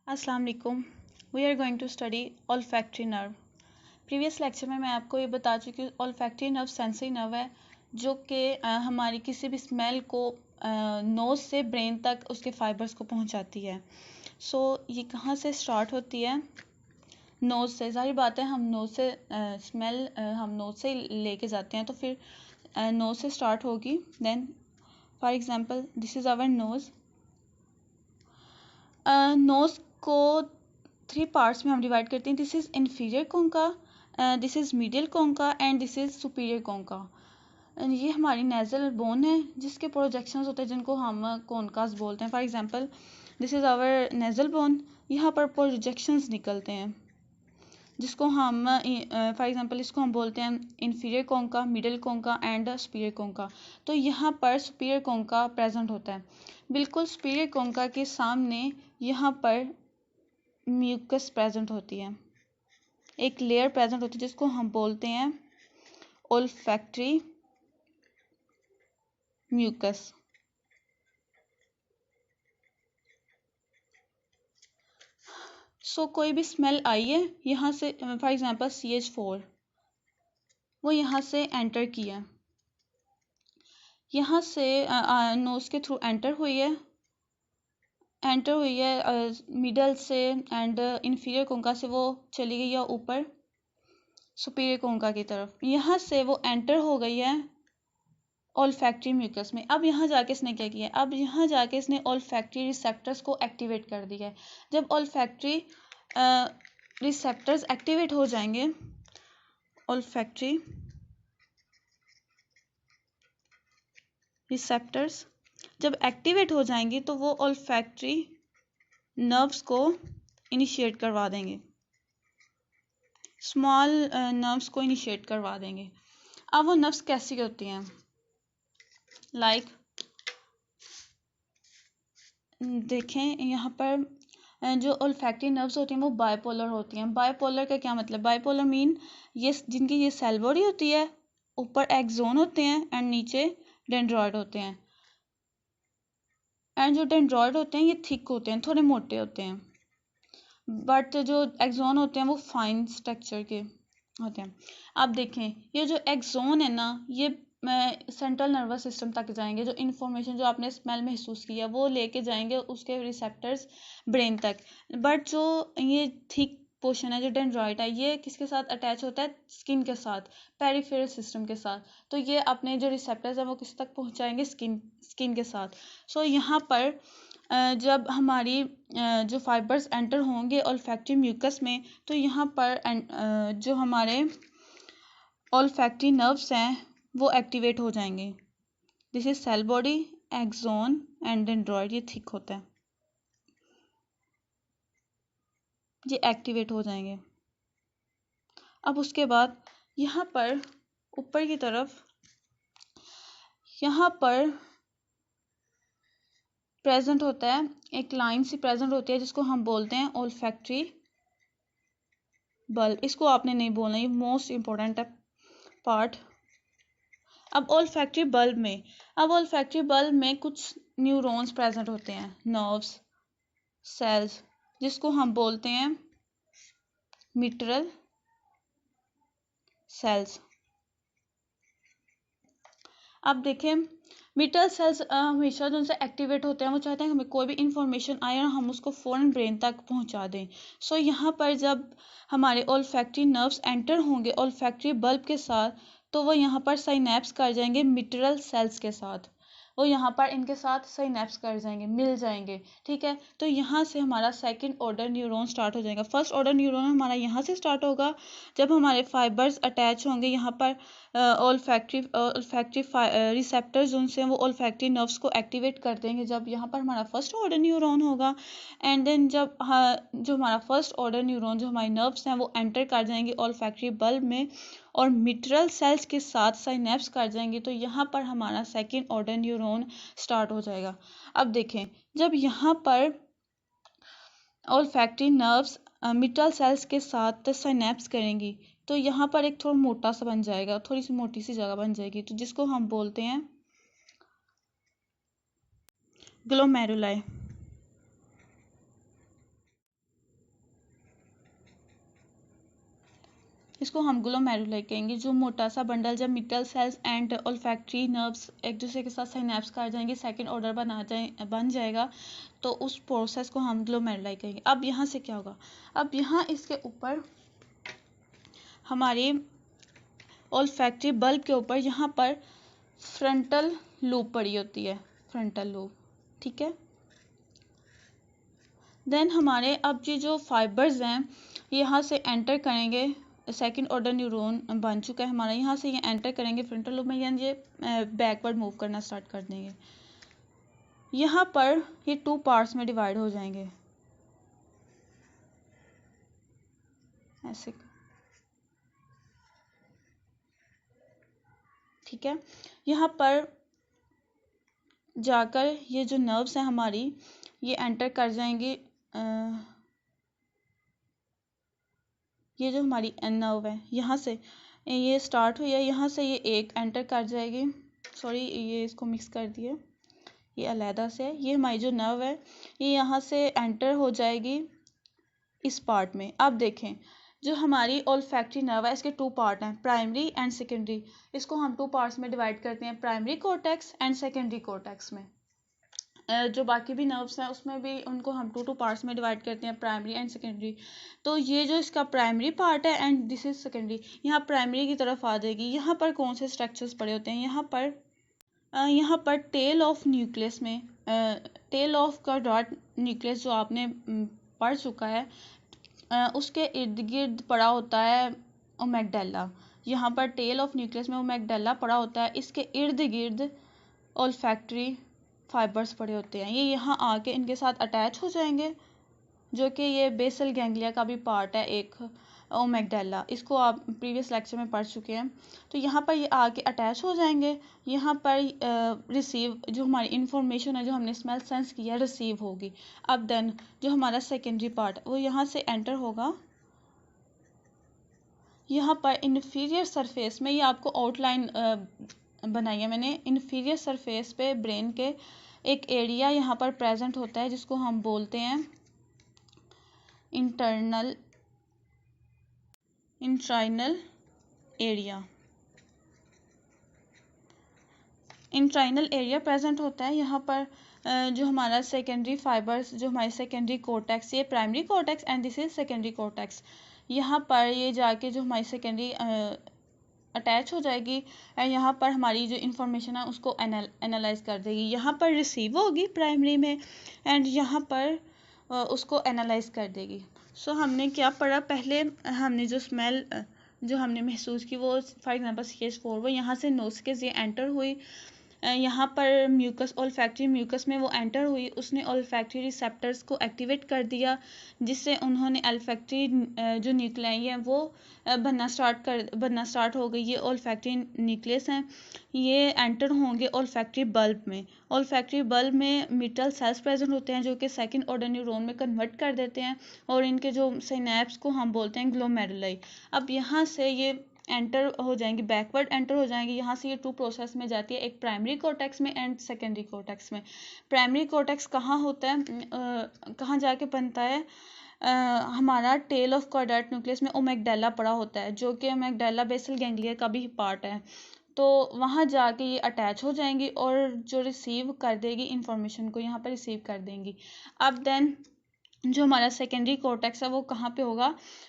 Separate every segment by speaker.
Speaker 1: अस्सलाम वालेकुम। We are going to study olfactory nerve. Previous lecture में मैं आपको ये बता चुकी हूँ ऑल्फैक्टरी नर्व सेंसरी नर्व है जो कि हमारी किसी भी स्मेल को नोज़ से ब्रेन तक उसके फाइबर्स को पहुँचाती है। ये कहाँ से स्टार्ट होती है? नोज़ से। ज़ाहिर बात है हम नोज़ से स्मेल हम नोज़ से लेके जाते हैं, तो फिर नोज़ से स्टार्ट होगी। Then for example this is our nose. Nose को 3 पार्ट्स में हम डिवाइड करते हैं। This is inferior concha, this is medial concha and this is superior concha. ये हमारी नेज़ल बोन है जिसके प्रोजेक्शंस होते हैं जिनको हम कोनकास बोलते हैं। For example this is our nasal bone. यहाँ पर प्रोजेक्शंस निकलते हैं जिसको हम फॉर एग्जांपल इसको हम बोलते हैं इन्फीरियर कोंका, मिडिल कोंका एंड सुपीरियर कोंका। तो यहाँ पर सुपीरियर कोंका प्रेजेंट होता है। बिल्कुल सुपीरियर कोंका के सामने यहाँ पर म्यूकस प्रेजेंट होती है, एक लेयर प्रेजेंट होती है जिसको हम बोलते हैं ओल्फैक्टरी म्यूकस। कोई भी स्मेल आई है यहाँ से, फॉर एग्जांपल CH4 वो यहाँ से एंटर किया, यहाँ से नोज के थ्रू एंटर हुई है मिडल से एंड इन्फीरियर कोंका से वो चली गई है ऊपर सुपीरियर कोंका की तरफ। यहाँ से वो एंटर हो गई है ऑल्फैक्टरी म्यूकस में। अब यहाँ जाके इसने क्या किया? अब यहाँ जाके इसने ऑल्फैक्टरी रिसेप्टर्स को एक्टिवेट कर दिया है। जब ऑल्फैक्टरी रिसेप्टर्स एक्टिवेट हो जाएंगे, ऑल्फैक्टरी रिसेप्टर्स जब एक्टिवेट हो जाएंगी तो वो ऑल्फैक्टरी नर्व्स को इनिशिएट करवा देंगे, स्मॉल नर्व्स को इनिशिएट करवा देंगे। अब वो नर्व्स कैसी होती हैं? लाइक देखें यहाँ पर जो ओल्फैक्टरी नर्व्स होती हैं वो बाइपोलर होती हैं। बाइपोलर का क्या मतलब? बाइपोलर मीन ये जिनकी ये सेल बॉडी होती है, ऊपर एक्सोन होते हैं एंड नीचे डेंड्रॉइड होते हैं। एंड जो डेंड्रॉइड होते हैं ये थिक होते हैं, थोड़े मोटे होते हैं, बट जो एक्सोन होते हैं वो फाइन स्ट्रक्चर के होते हैं। अब देखें ये जो एक्सोन है ना, ये सेंट्रल नर्वस सिस्टम तक जाएंगे। जो इन्फॉर्मेशन जो आपने स्मेल महसूस किया वो लेके जाएंगे उसके रिसेप्टर्स ब्रेन तक। बट जो ये थिक पोर्शन है, जो डेंड्रॉइड है, ये किसके साथ अटैच होता है? स्किन के साथ, पेरिफेरल सिस्टम के साथ। तो ये अपने जो रिसेप्टर्स हैं वो किस तक पहुंचाएंगे? स्किन के साथ। यहाँ पर जब हमारी जो फाइबर्स एंटर होंगे ऑल्फैक्टरी म्यूकस में, तो यहाँ पर जो हमारे ऑल्फैक्टरी नर्व्स हैं वो एक्टिवेट हो जाएंगे। This is cell body, axon and dendroid, ये थिक होता है, ये एक्टिवेट हो जाएंगे। अब उसके बाद यहाँ पर ऊपर की तरफ यहाँ पर प्रेजेंट होता है, एक लाइन सी प्रेजेंट होती है जिसको हम बोलते हैं ऑल्फैक्टरी बल्ब। इसको आपने नहीं बोलना, ये मोस्ट इंपॉर्टेंट है पार्ट। अब ऑल्फैक्टरी बल्ब में कुछ न्यूरॉन्स प्रेजेंट होते हैं, नर्व्स सेल्स, जिसको हम बोलते हैं मिट्रल सेल्स। अब देखें मिट्रल सेल्स हमेशा जो उनसे एक्टिवेट होते हैं, वो चाहते हैं हमें कोई भी इंफॉर्मेशन आए और हम उसको फ़ौरन ब्रेन तक पहुंचा दें। यहाँ पर जब हमारे ऑल्फैक्टरी नर्व्स एंटर होंगे ऑल्फैक्टरी बल्ब के साथ, तो वो यहाँ पर साइनेप्स कर जाएंगे मिट्रल सेल्स के साथ। वो यहाँ पर इनके साथ साइनेप्स कर जाएंगे, मिल जाएंगे। ठीक है, तो यहाँ से हमारा सेकंड ऑर्डर न्यूरॉन स्टार्ट हो जाएगा। फर्स्ट ऑर्डर न्यूरॉन हमारा यहाँ से स्टार्ट होगा जब हमारे फाइबर्स अटैच होंगे यहाँ पर ऑल्फैक्टरी रिसेप्टर्स उनसे वो ऑल्फैक्टरी नर्व्स को एक्टिवेट कर देंगे जब यहाँ पर हमारा फर्स्ट ऑर्डर न्यूरॉन होगा। एंड देन जब जो हमारा फर्स्ट ऑर्डर न्यूरॉन जो हमारे नर्व्स हैं वो एंटर कर जाएंगे ऑल्फैक्टरी बल्ब में और मिट्रल सेल्स के साथ साइनेप्स कर जाएंगे, तो यहाँ पर हमारा सेकेंड ऑर्डर न्यूरॉन स्टार्ट हो जाएगा। अब देखें जब यहाँ पर ऑल्फैक्टरी नर्व्स मिट्रल सेल्स के साथ साइनेप्स करेंगी तो यहाँ पर एक थोड़ा मोटा सा बन जाएगा, थोड़ी सी मोटी सी जगह बन जाएगी, तो जिसको हम बोलते हैं ग्लोमेरुलाई। इसको हम ग्लोमेरुलाई कहेंगे। जो मोटा सा बंडल जब मिटल सेल्स एंड ओल्फैक्टरी नर्व्स एक दूसरे के साथ सिनैप्स कर जाएंगे, सेकंड ऑर्डर बन जाएगा, तो उस प्रोसेस को हम ग्लोमेरुलाई कहेंगे। अब यहाँ से क्या होगा, अब यहाँ इसके ऊपर हमारे ओल्फैक्टरी बल्ब के ऊपर यहाँ पर फ्रंटल लूप पड़ी होती है, फ्रंटल लूप, ठीक है। देन हमारे अब ये जो फाइबर्स हैं यहाँ से एंटर करेंगे, सेकंड ऑर्डर न्यूरॉन बन चुका है हमारा, यहाँ से ये एंटर करेंगे फ्रंटल लूप में, यानी ये बैकवर्ड मूव करना स्टार्ट कर देंगे। यहाँ पर ये 2 पार्ट्स में डिवाइड हो जाएंगे, ऐसे, ठीक है। यहाँ पर जाकर ये जो नर्व्स हैं हमारी ये एंटर कर जाएंगे, ये जो हमारी नर्व है यहाँ से ये स्टार्ट हुई है, यहाँ से ये एक एंटर कर जाएगी, सॉरी ये इसको मिक्स कर दिया, ये अलहदा से है, ये हमारी जो नर्व है ये यहाँ से एंटर हो जाएगी इस पार्ट में। अब देखें जो हमारी ओल्फैक्टरी नर्व है इसके 2 पार्ट हैं, प्राइमरी एंड सेकेंडरी। इसको हम 2 पार्ट्स में डिवाइड करते हैं, primary cortex and secondary cortex में। जो बाकी भी नर्व्स हैं उसमें भी उनको हम 2 पार्ट्स में डिवाइड करते हैं, प्राइमरी एंड सेकेंडरी। तो ये जो इसका प्राइमरी पार्ट है एंड दिस इज सेकेंडरी, यहाँ प्राइमरी की तरफ आ जाएगी। यहाँ पर कौन से स्ट्रक्चर्स पड़े होते हैं, यहाँ पर टेल ऑफ न्यूक्लियस में, टेल ऑफ का डॉट न्यूक्लियस जो आपने पढ़ चुका है, उसके इर्द गिर्द पड़ा होता है ओमेगडेला। यहाँ पर टेल ऑफ न्यूक्लियस में ओमेगडेला पड़ा होता है, इसके इर्द गिर्द ओल्फैक्टरी फाइबर्स पड़े होते हैं, ये यहाँ आके इनके साथ अटैच हो जाएंगे, जो कि ये बेसल गैंग्लिया का भी पार्ट है एक ओमेगडेला, इसको आप प्रीवियस लेक्चर में पढ़ चुके हैं। तो यहाँ पर ये आके अटैच हो जाएंगे, यहाँ पर रिसीव जो हमारी इंफॉर्मेशन है जो हमने स्मेल सेंस किया रिसीव होगी। अब देन जो हमारा सेकेंडरी पार्ट वो यहाँ से एंटर होगा, यहाँ पर इन्फीरियर सरफेस में, ये आपको आउटलाइन बनाई है मैंने, इन्फीरियर सरफेस पे ब्रेन के एक एरिया यहाँ पर प्रेजेंट होता है जिसको हम बोलते हैं इंट्राइनल एरिया। इंट्राइनल एरिया प्रेजेंट होता है यहाँ पर। जो हमारा सेकेंडरी फाइबर्स, जो हमारी सेकेंडरी कॉर्टेक्स, ये primary cortex and this is secondary cortex, यहाँ पर ये जाके जो हमारी सेकेंडरी अटैच हो जाएगी एंड यहाँ पर हमारी जो इन्फॉर्मेशन है उसको एनालाइज कर देगी। यहाँ पर रिसीव होगी प्राइमरी में एंड यहाँ पर उसको एनालाइज कर देगी। सो हमने क्या पढ़ा, पहले हमने जो स्मेल जो हमने महसूस की वो फॉर एग्जांपल स्टेज 4, वो यहाँ से नोज के ये एंटर हुई, यहाँ पर म्यूकस ओल्फैक्टरी म्यूकस में वो एंटर हुई, उसने ओल्फैक्टरी रिसेप्टर्स को एक्टिवेट कर दिया जिससे उन्होंने ओल्फैक्टरी जो न्यूक्लियाई है वो बनना स्टार्ट हो गई। ये ओल्फैक्टरी न्यूक्लियस हैं, ये एंटर होंगे ओल्फैक्टरी बल्ब में। ओल्फैक्टरी बल्ब में मिटल सेल्स प्रेजेंट होते हैं जो कि सेकंड ऑर्डर न्यूरॉन में कन्वर्ट कर देते हैं और इनके जो सिनैप्स को हम बोलते हैं ग्लोमेरुलाई। अब यहाँ से ये एंटर हो जाएंगी, बैकवर्ड एंटर हो जाएंगी, यहाँ से ये 2 प्रोसेस में जाती है, एक प्राइमरी कॉर्टेक्स में एंड सेकेंडरी कॉर्टेक्स में। प्राइमरी कॉर्टेक्स कहाँ होता है, कहाँ जाके बनता है, हमारा टेल ऑफ कॉर्डेट न्यूक्लियस में ओमेगडेला पड़ा होता है जो कि ओमेगडेला बेसल गैंग्लिया का भी पार्ट है। तो वहाँ जाके ये अटैच हो जाएंगी और जो रिसीव कर देगी इंफॉर्मेशन को यहाँ पर रिसीव कर देंगी। अब देन जो हमारा सेकेंडरी कॉर्टेक्स है वो कहाँ पे होगा,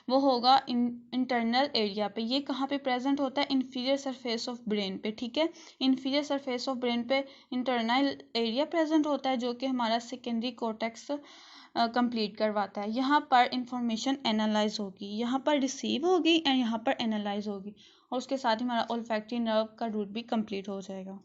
Speaker 1: वो होगा इंटरनल एरिया पे। ये कहाँ पे प्रेजेंट होता है, इन्फीरियर सरफेस ऑफ ब्रेन पे, ठीक है। इन्फीरियर सरफेस ऑफ ब्रेन पे इंटरनल एरिया प्रेजेंट होता है जो कि हमारा सेकेंडरी कॉर्टेक्स कंप्लीट करवाता है। यहाँ पर इंफॉर्मेशन एनालाइज होगी, यहाँ पर रिसीव होगी एंड यहाँ पर एनालाइज होगी और उसके साथ ही हमारा ओल्फैक्टरी नर्व का रूट भी कंप्लीट हो जाएगा।